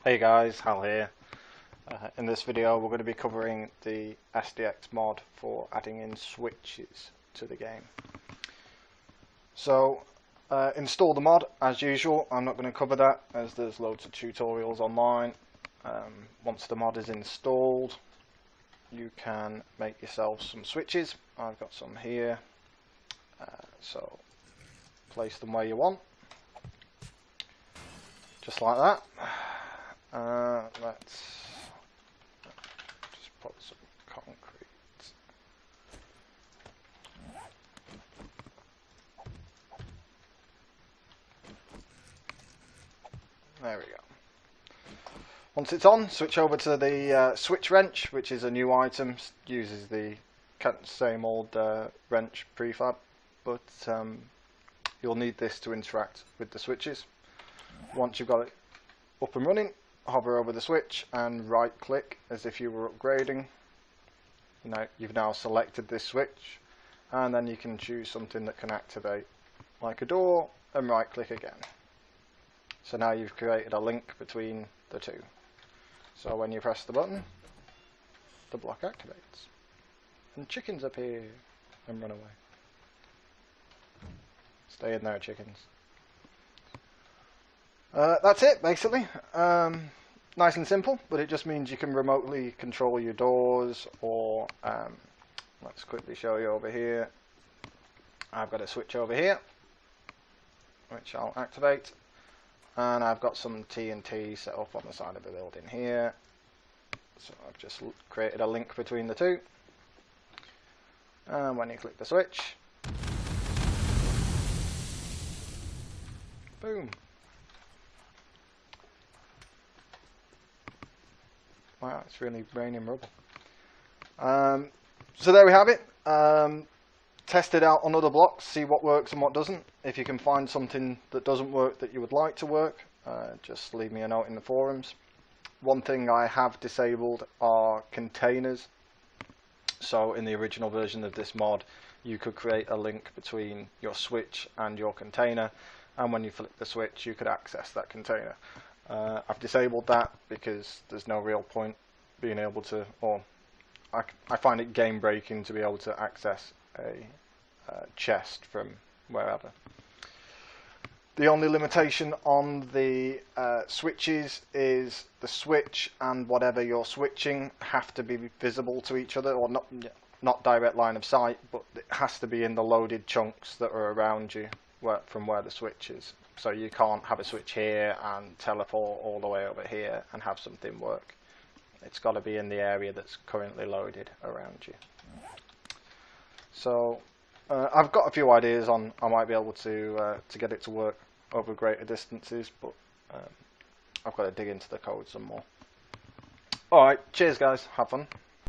Hey guys, Hal here. In this video we're going to be covering the SDX mod for adding in switches to the game. So install the mod as usual. I'm not going to cover that as there's loads of tutorials online. Once the mod is installed you can make yourself some switches. I've got some here, so place them where you want, just like that. Let's just put some concrete. There we go. Once it's on, switch over to the switch wrench, which is a new item. Uses the same old wrench prefab, but you'll need this to interact with the switches. Once you've got it up and running, hover over the switch and right click as if you were upgrading. You've now selected this switch, and then you can choose something that can activate, like a door, and right click again. So now you've created a link between the two. So when you press the button, the block activates and chickens appear and run away. Stay in there, chickens. That's it, basically. Nice and simple, but it just means you can remotely control your doors, or let's quickly show you over here. I've got a switch over here, which I'll activate, and I've got some TNT set up on the side of the building here. So I've just created a link between the two, and when you click the switch, boom. Wow, it's really raining rubble. So there we have it. Test it out on other blocks, see what works and what doesn't. If you can find something that doesn't work that you would like to work, just leave me a note in the forums. One thing I have disabled are containers. So in the original version of this mod, you could create a link between your switch and your container, and when you flip the switch you could access that container. I've disabled that because there's no real point being able to, or I find it game breaking to be able to access a chest from wherever. The only limitation on the switches is the switch and whatever you're switching have to be visible to each other, or not direct line of sight, but it has to be in the loaded chunks that are around you from where the switch is. So you can't have a switch here and teleport all the way over here and have something work. It's got to be in the area that's currently loaded around you. So I've got a few ideas on I might be able to get it to work over greater distances, but I've got to dig into the code some more. Alright, cheers guys, have fun.